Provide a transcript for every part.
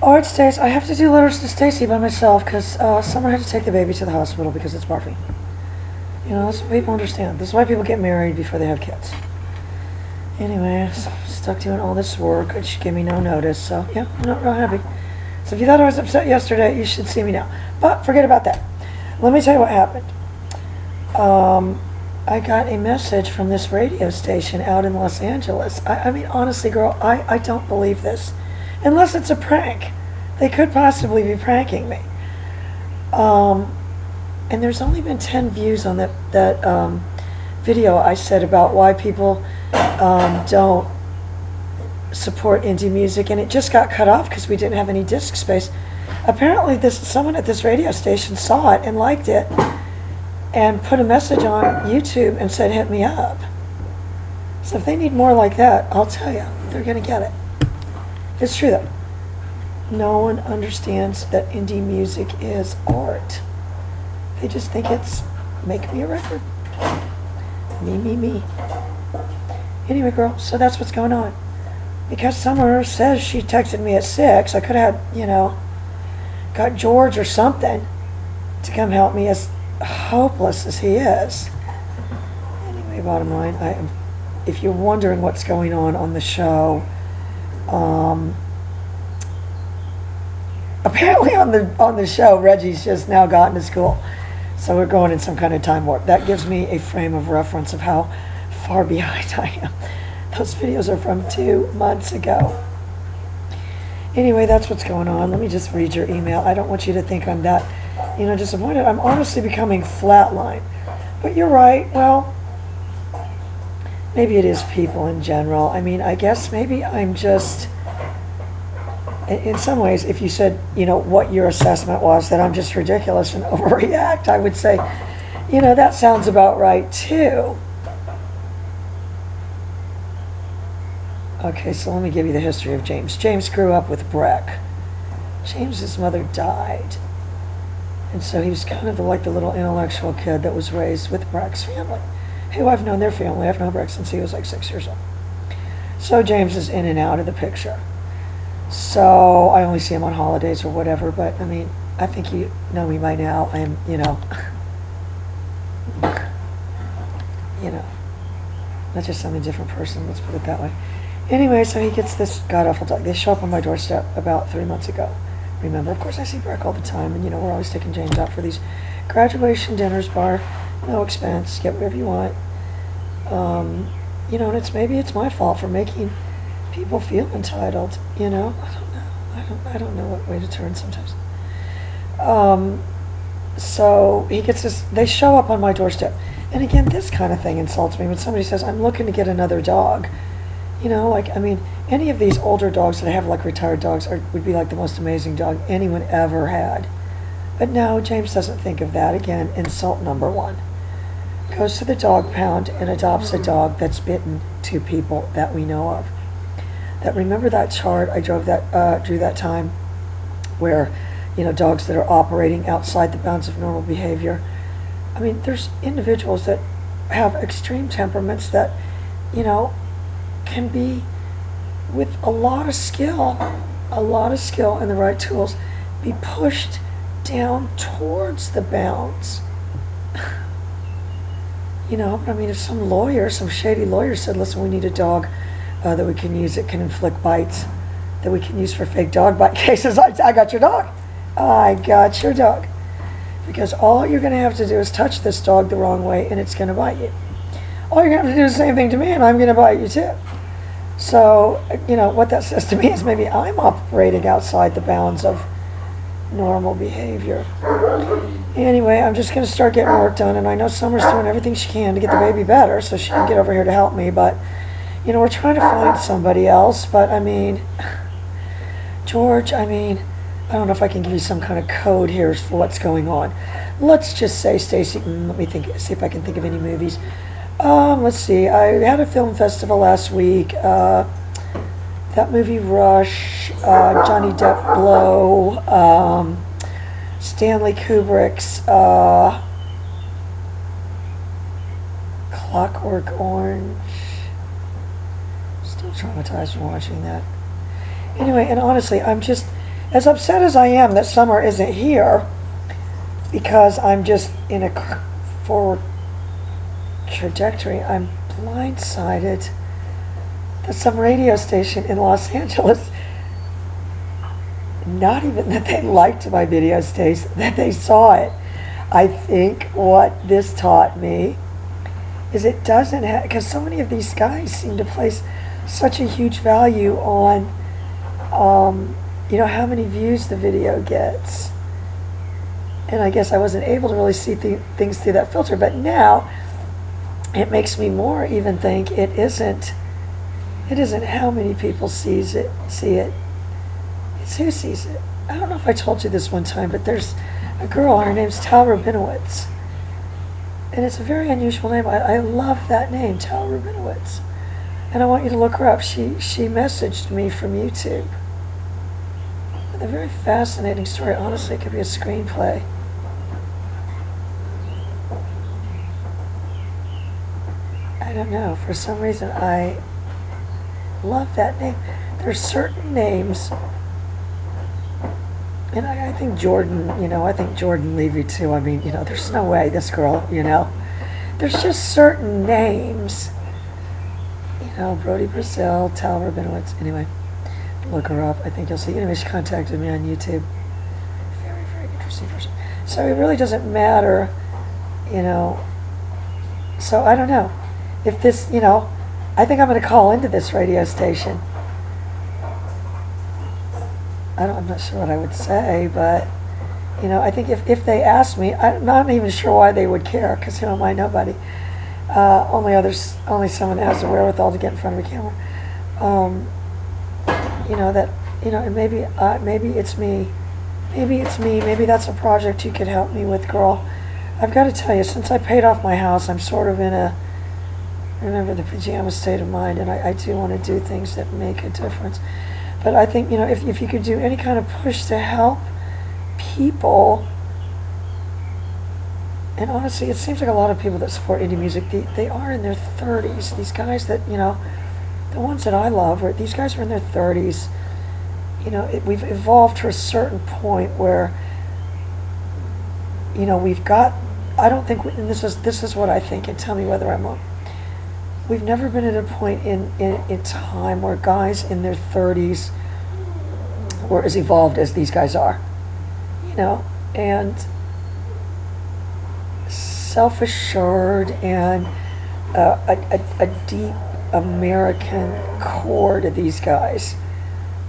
All right, Stace, I have to do letters to Stacy by myself because Summer had to take the baby to the hospital because it's barfing. You know, that's what people understand. This is why people get married before they have kids. Anyway, so I'm stuck doing all this work, and she gave me no notice, so yeah, I'm not real happy. So if you thought I was upset yesterday, you should see me now. But forget about that. Let me tell you what happened. I got a message from this radio station out in Los Angeles. I mean, honestly, girl, I don't believe this. Unless it's a prank. They could possibly be pranking me. And there's only been 10 views on that video I said about why people don't support indie music, and it just got cut off because we didn't have any disk space. Apparently someone at this radio station saw it and liked it and put a message on YouTube and said, hit me up. So if they need more like that, I'll tell you, they're going to get it. It's true though. No one understands that indie music is art. They just think it's make me a record. Me. Anyway, girl, so that's what's going on. Because Summer says she texted me at 6, I could have had, got George or something to come help me, as hopeless as he is. Anyway, bottom line, if you're wondering what's going on the show, apparently on the show, Reggie's just now gotten to school. So we're going in some kind of time warp. That gives me a frame of reference of how far behind I am. Those videos are from 2 months ago. Anyway, that's what's going on. Let me just read your email. I don't want you to think I'm that, disappointed. I'm honestly becoming flatline. But you're right. Well, maybe it is people in general. I mean, I guess maybe I'm just, in some ways, if you said, what your assessment was, that I'm just ridiculous and overreact, I would say, that sounds about right too. Okay, so let me give you the history of James. James grew up with Breck. James's mother died. And so he was kind of like the little intellectual kid that was raised with Breck's family. Hey, I've known their family. I've known Breck since he was like 6 years old. So James is in and out of the picture. So I only see him on holidays or whatever, but I mean, I think you know me by now. I am, not just some different person, let's put it that way. Anyway, so he gets this god-awful dog. They show up on my doorstep about 3 months ago. Remember, of course, I see Breck all the time, and we're always taking James out for these graduation dinners, bar, no expense, get whatever you want. And maybe it's my fault for making people feel entitled, I don't know. I don't know what way to turn sometimes. So he gets this, they show up on my doorstep. And again, this kind of thing insults me when somebody says, I'm looking to get another dog. Any of these older dogs that I have, like retired dogs, would be like the most amazing dog anyone ever had. But no, James doesn't think of that. Again, insult number 1. Goes to the dog pound and adopts a dog that's bitten 2 people that we know of. Remember that chart I drew that time where, dogs that are operating outside the bounds of normal behavior. I mean, there's individuals that have extreme temperaments that, can be, with a lot of skill and the right tools, be pushed down towards the bounds. If some shady lawyer said, listen, we need a dog that we can use that can inflict bites, that we can use for fake dog bite cases, I got your dog. I got your dog. Because all you're going to have to do is touch this dog the wrong way and it's going to bite you. All you're going to have to do is the same thing to me and I'm going to bite you too. So, what that says to me is maybe I'm operating outside the bounds of normal behavior. Anyway, I'm just going to start getting work done, and I know Summer's doing everything she can to get the baby better so she can get over here to help me, but, we're trying to find somebody else, but George, I don't know if I can give you some kind of code here for what's going on. Let's just say, Stacey, let me see if I can think of any movies. Let's see, I had a film festival last week. That movie Rush, Johnny Depp Blow, Stanley Kubrick's Clockwork Orange. Still traumatized from watching that. Anyway, and honestly, I'm just, as upset as I am that summer isn't here, because I'm just in a forward trajectory, I'm blindsided that some radio station in Los Angeles, not even that they liked my video Stace, that they saw it. I think what this taught me is it doesn't have, because so many of these guys seem to place such a huge value on, how many views the video gets. And I guess I wasn't able to really see things through that filter, but now it makes me more even think it isn't how many people see it. It's who sees it. I don't know if I told you this one time, but there's a girl, her name's Tal Rabinowitz. And it's a very unusual name. I love that name, Tal Rabinowitz. And I want you to look her up. She messaged me from YouTube with a very fascinating story. Honestly, it could be a screenplay. I don't know. For some reason, I love that name. There's certain names, and I think Jordan, I think Jordan Levy too. I mean, there's no way this girl, there's just certain names, Brody Brazil, Tal Rabinowitz. Anyway, look her up. I think you'll see. Anyway, she contacted me on YouTube. Very, very interesting person. So it really doesn't matter, So I don't know if this, I think I'm going to call into this radio station. I'm not sure what I would say, but, I think if they asked me, I'm not even sure why they would care, because who am I? Nobody. Only someone that has the wherewithal to get in front of a camera. And maybe it's me. Maybe that's a project you could help me with, girl. I've got to tell you, since I paid off my house, I'm sort of in a, remember, the pajama state of mind, and I do want to do things that make a difference. But I think, if you could do any kind of push to help people, and honestly, it seems like a lot of people that support indie music, they are in their 30s. These guys that, the ones that I love, these guys are in their 30s. We've evolved to a certain point where, we've got, I don't think, and this is what I think, and tell me whether I'm wrong. We've never been at a point in time where guys in their 30s were as evolved as these guys are, and self-assured, and a deep American core to these guys,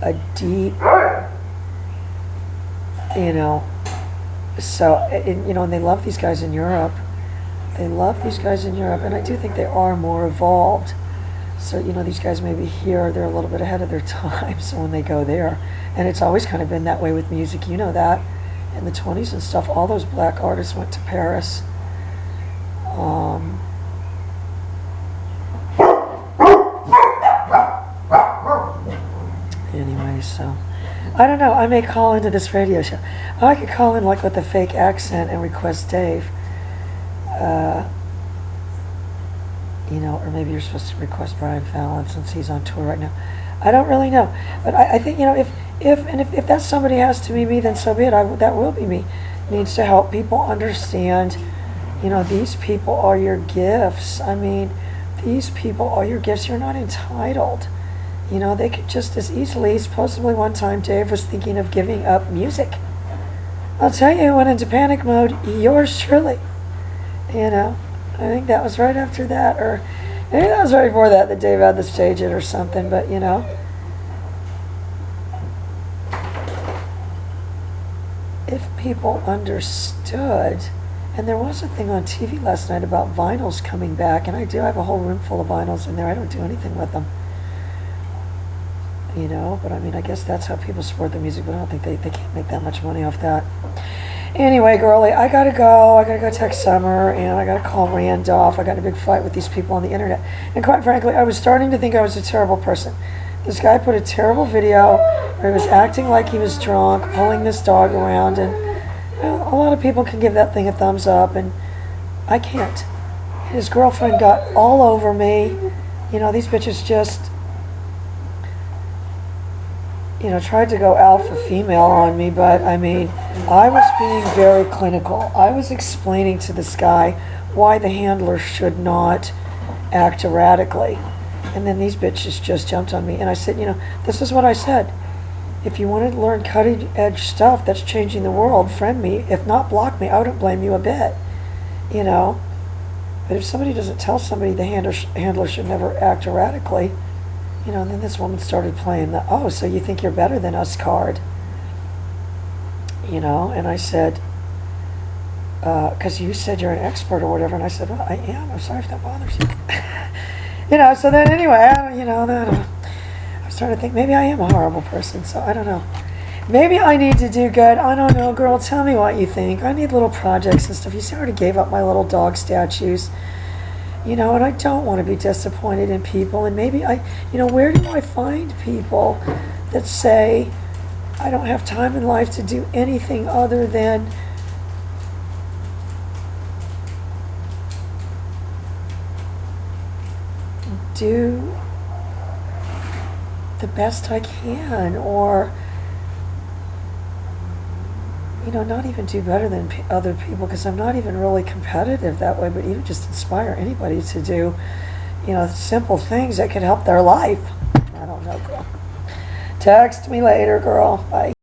a deep, so, and they love these guys in Europe. They love these guys in Europe, and I do think they are more evolved. So, these guys maybe here, they're a little bit ahead of their time, so when they go there, and it's always kind of been that way with music, that, in the 20s and stuff, all those black artists went to Paris. Anyway, so, I don't know, I may call into this radio show. I could call in like with a fake accent and request Dave. Or maybe you're supposed to request Brian Fallon since he's on tour right now. I don't really know, but I think if that somebody has to be me, then so be it. That will be me. Needs to help people understand. These people are your gifts. I mean, these people are your gifts. You're not entitled. They could just as easily. Supposedly one time Dave was thinking of giving up music. I'll tell you, went into panic mode. Yours truly. I think that was right after that, or maybe that was right before that Dave had the stage it or something, but if people understood, and there was a thing on TV last night about vinyls coming back, and I do have a whole room full of vinyls in there. I don't do anything with them, but I mean, I guess that's how people support the music, but I don't think they can't make that much money off that. Anyway, girlie, I gotta go text Summer, and I gotta call Randolph. I got in a big fight with these people on the internet. And quite frankly, I was starting to think I was a terrible person. This guy put a terrible video where he was acting like he was drunk, pulling this dog around, and a lot of people can give that thing a thumbs up, and I can't. His girlfriend got all over me. These bitches just, tried to go alpha female on me, but I mean, I was being very clinical. I was explaining to this guy why the handler should not act erratically. And then these bitches just jumped on me. And I said, this is what I said. If you want to learn cutting edge stuff that's changing the world, friend me. If not, block me. I wouldn't blame you a bit. But if somebody doesn't tell somebody the handler should never act erratically, and then this woman started playing the, oh, so you think you're better than us card. And I said, because you said you're an expert or whatever, and I said, well, I am. I'm sorry if that bothers you. So then anyway, I was starting to think maybe I am a horrible person, so I don't know. Maybe I need to do good. I don't know, girl, tell me what you think. I need little projects and stuff. You see, I already gave up my little dog statues. And I don't want to be disappointed in people. And maybe where do I find people that say, I don't have time in life to do anything other than do the best I can, or not even do better than other people, because I'm not even really competitive that way, but even just inspire anybody to do, simple things that could help their life. I don't know, girl. Text me later, girl. Bye.